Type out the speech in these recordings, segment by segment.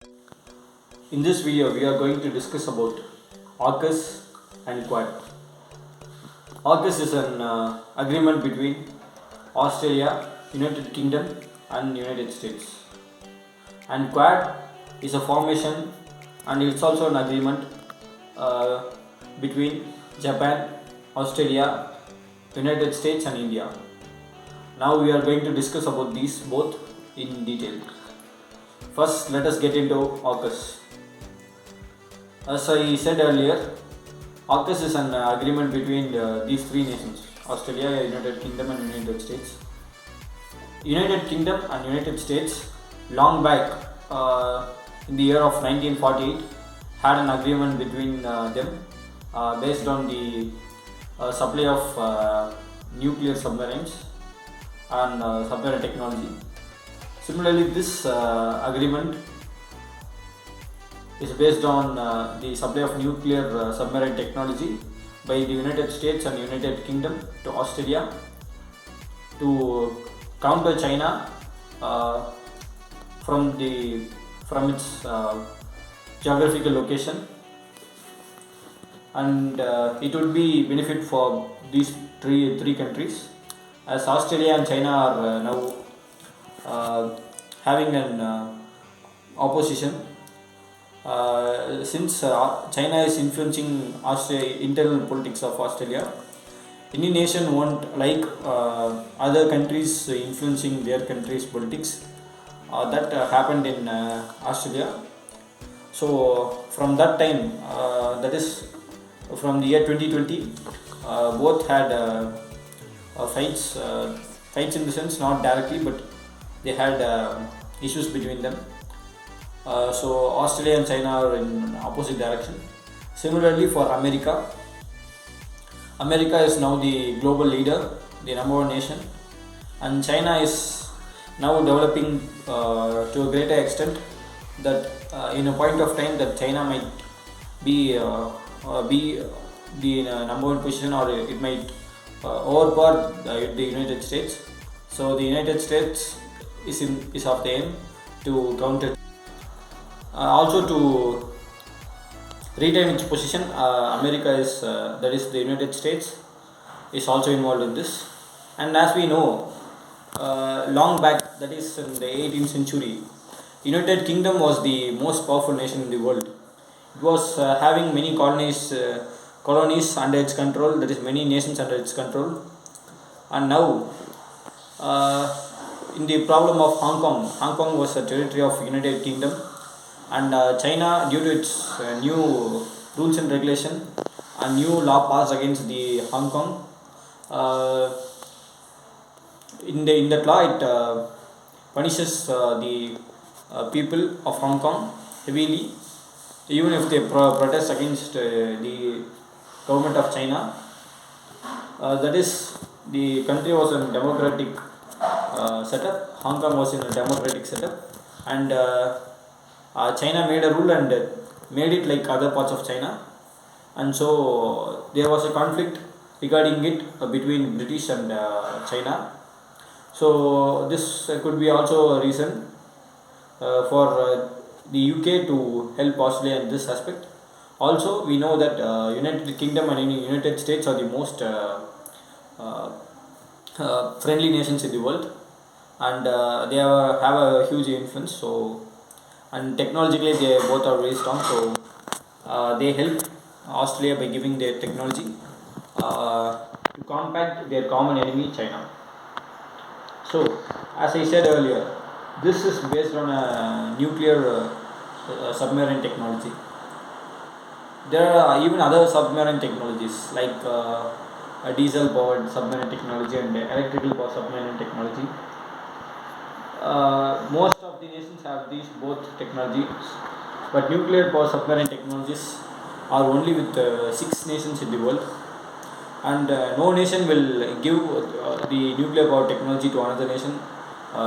In this video, we are going to discuss about AUKUS and QUAD. AUKUS is an agreement between Australia, United Kingdom, and United States. And QUAD is a formation, and it's also an agreement uh, between Japan, Australia, United States, and India. Now we are going to discuss about these both in detail. First, let us get into AUKUS. As I said earlier, AUKUS is an agreement between these three nations: Australia, United Kingdom, and United States. United Kingdom and United States, long back in the year of 1948, had an agreement between them based on the supply of nuclear submarines and submarine technology. Similarly, this agreement is based on the supply of nuclear submarine technology by the United States and United Kingdom to Australia to counter China uh, from its geographical location, and it would be benefit for these three countries, as Australia and China are now having an opposition. Since China is influencing internal politics of Australia, any nation won't like other countries influencing their country's politics. That happened in Australia. So from that time, that is from the year 2020, both had fights in the sense, not directly, but they had issues between them. So Australia and China are in opposite direction. Similarly for America, America is now the global leader, the number one nation, and China is now developing to a greater extent that in a point of time that China might be the number one position, or it might overpower the United States. So the United States is of the aim to counter. Also to retain its position, America is that is the United States is also involved in this. And as we know, long back, that is in the 18th century, United Kingdom was the most powerful nation in the world. It was having many colonies under its control, that is many nations under its control. And now in the problem of Hong Kong was a territory of United Kingdom, and China, due to its new rules and regulation and new law passed against the Hong Kong, uh, in that law it punishes the people of Hong Kong heavily, even if they protest against the government of China. That is, the country was in democratic setup. Hong Kong was in a democratic setup, and China made a rule and made it like other parts of China, and so there was a conflict regarding it between British and China. So this could be also a reason for the UK to help Australia in this aspect. Also, we know that United Kingdom and United States are the most uh, friendly nations in the world, and they have a huge influence. So, and technologically they both are very strong, so they help Australia by giving their technology to combat their common enemy China. So as I said earlier, this is based on a nuclear submarine technology. There are even other submarine technologies like a diesel powered submarine technology and electrical powered submarine technology. Most of the nations have these both technologies, but nuclear power submarine technologies are only with 6 nations in the world, and no nation will give the nuclear power technology to another nation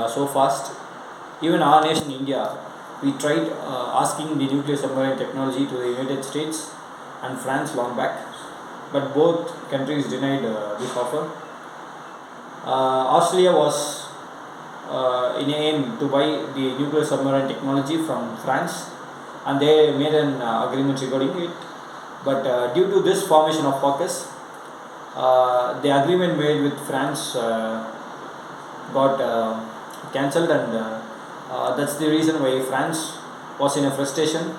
so fast. Even our nation, India, we tried asking the nuclear submarine technology to the United States and France long back, but both countries denied this offer. Australia was in aim to buy the nuclear submarine technology from France, and they made an agreement regarding it. But due to this formation of AUKUS, the agreement made with France got cancelled, and that's the reason why France was in a frustration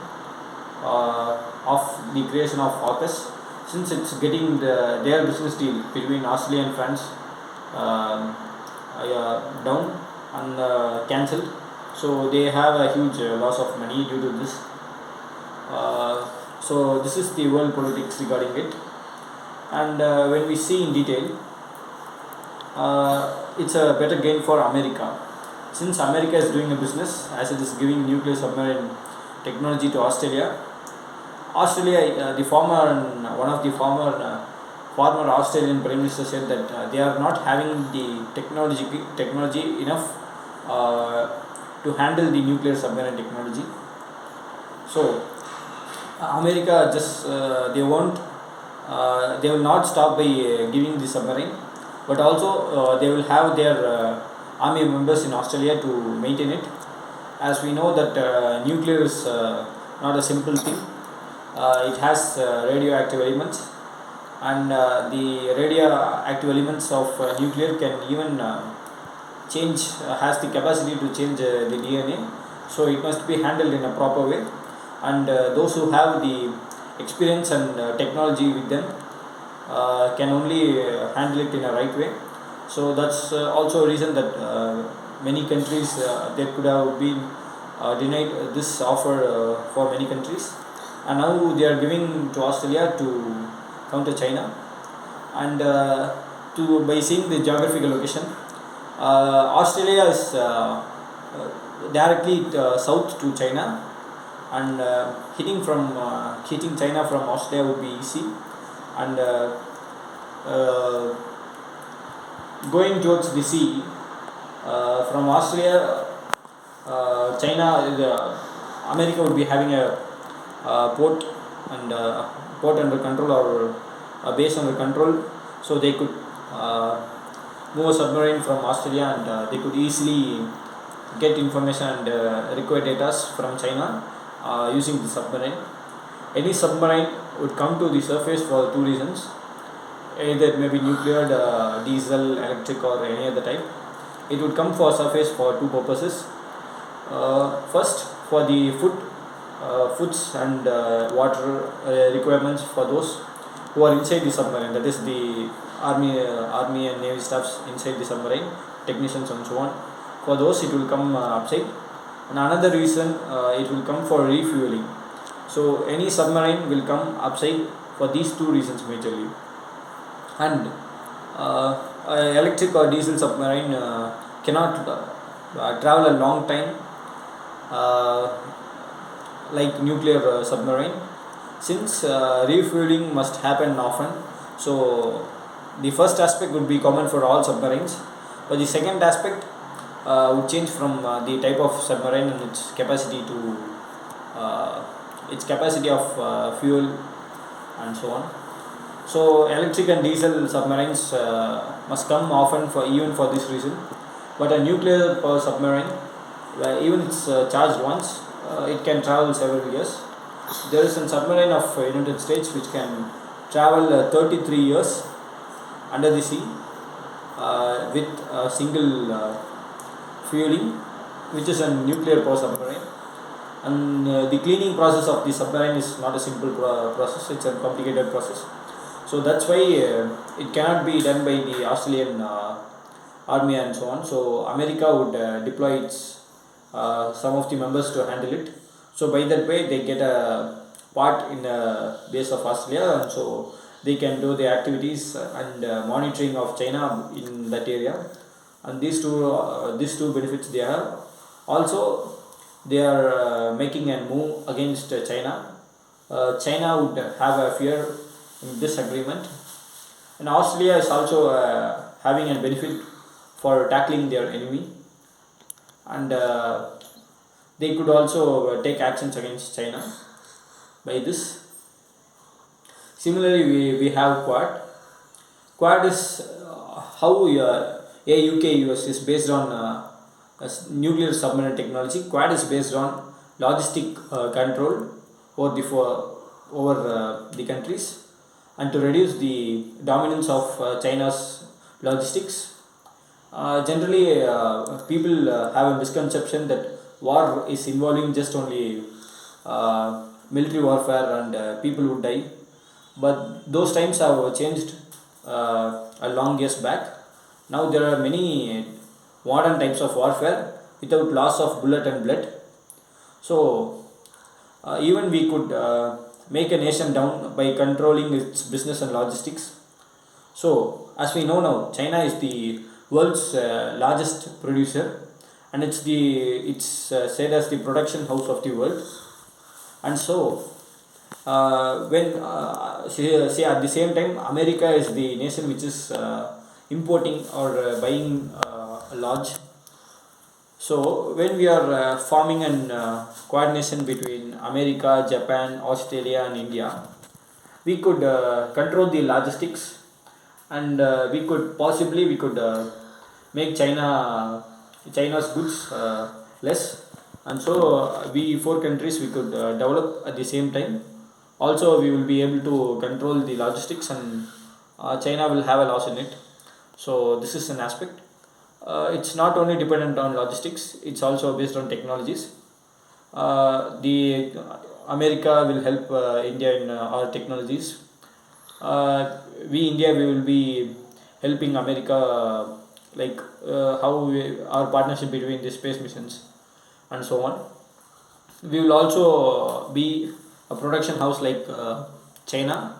of the creation of AUKUS, since it's getting their business deal between Australia and France down and cancelled. So they have a huge loss of money due to this. So this is the world politics regarding it. And when we see in detail, it's a better gain for America, since America is doing a business as it is giving nuclear submarine technology to Australia. The former one of the former Australian Prime Minister said that they are not having the technology enough to handle the nuclear submarine technology. So America just they will not stop by giving the submarine, but also they will have their army members in Australia to maintain it. As we know that nuclear is not a simple thing. It has radioactive elements, and the radioactive elements of nuclear can even change has the capacity to change the DNA. So it must be handled in a proper way, and those who have the experience and technology with them can only handle it in a right way. So that's also a reason that many countries there could have been denied this offer for many countries, and now they are giving to Australia to counter China. And to by seeing the geographical location, Australia is directly south to China, and hitting China from Australia would be easy, and going towards the sea from Australia, America would be having a port and port under control, or a base under control, so they could move a submarine from Australia, and they could easily get information and require data from China using the submarine. Any submarine would come to the surface for two reasons: either it may be nuclear, diesel, electric, or any other type. It would come for surface for two purposes. First, for the foods and water requirements for those who are inside the submarine, that is the army and navy staffs inside the submarine, technicians and so on. For those, it will come upside. And another reason, it will come for refueling. So any submarine will come upside for these two reasons majorly. And electric or diesel submarine cannot travel a long time like nuclear submarine, since refueling must happen often. So the first aspect would be common for all submarines, but the second aspect would change from the type of submarine and its capacity of fuel and so on. So electric and diesel submarines must come often even for this reason. But a nuclear power submarine, even it's charged once, it can travel several years. There is a submarine of United States which can travel 33 years under the sea with a single fueling, which is a nuclear power submarine. And the cleaning process of the submarine is not a simple process; it's a complicated process. So that's why it cannot be done by the Australian army and so on. So America would deploy its some of the members to handle it. So by that way, they get a part in the base of Australia, and so they can do the activities and monitoring of China in that area. And these two benefits they have. Also, they are making a move against China. China would have a fear in this agreement, and Australia is also having a benefit for tackling their enemy, and they could also take actions against China by this. Similarly, we have QUAD. QUAD is how AUK US is based on nuclear submarine technology. Quad is based on logistic control over the countries, and to reduce the dominance of China's logistics. Generally, people have a misconception that war is involving just only military warfare and people would die, but those times have changed a long years back. Now there are many modern types of warfare without loss of bullet and blood. So even we could make a nation down by controlling its business and logistics. So as we know now, China is the world's largest producer, and it's said as the production house of the world. And so when say at the same time, America is the nation which is importing or buying a large. So when we are forming an coordination between America, Japan, Australia, and India, we could control the logistics, and we could make China's goods less, and so we four countries we could develop at the same time. Also, we will be able to control the logistics, and China will have a loss in it. So this is an aspect. It's not only dependent on logistics; it's also based on technologies. The America will help India in our technologies. We India we will be helping America, like our partnership between the space missions and so on. We will also be a production house like China.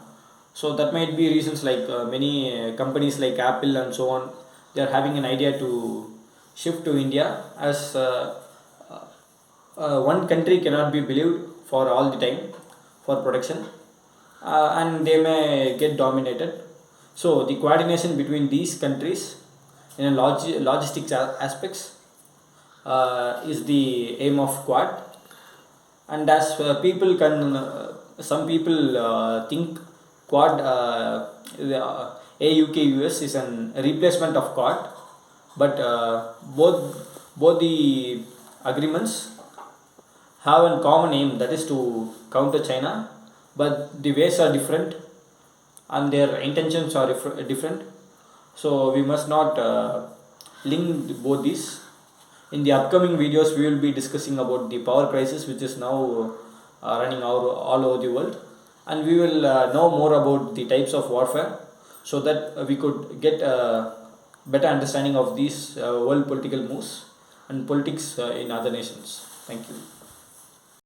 So that might be reasons like many companies like Apple and so on. They are having an idea to shift to India, as one country cannot be believed for all the time for production, and they may get dominated. So the coordination between these countries in a logistics aspects is the aim of Quad. And as people can some people think Quad AUKUS is an replacement of Quad, but both the agreements have a common aim, that is to counter China, but the ways are different and their intentions are different. So we must not link both these. In the upcoming videos, we will be discussing about the power crisis, which is now running all over the world, and we will know more about the types of warfare, so that we could get a better understanding of these world political moves and politics in other nations. Thank you.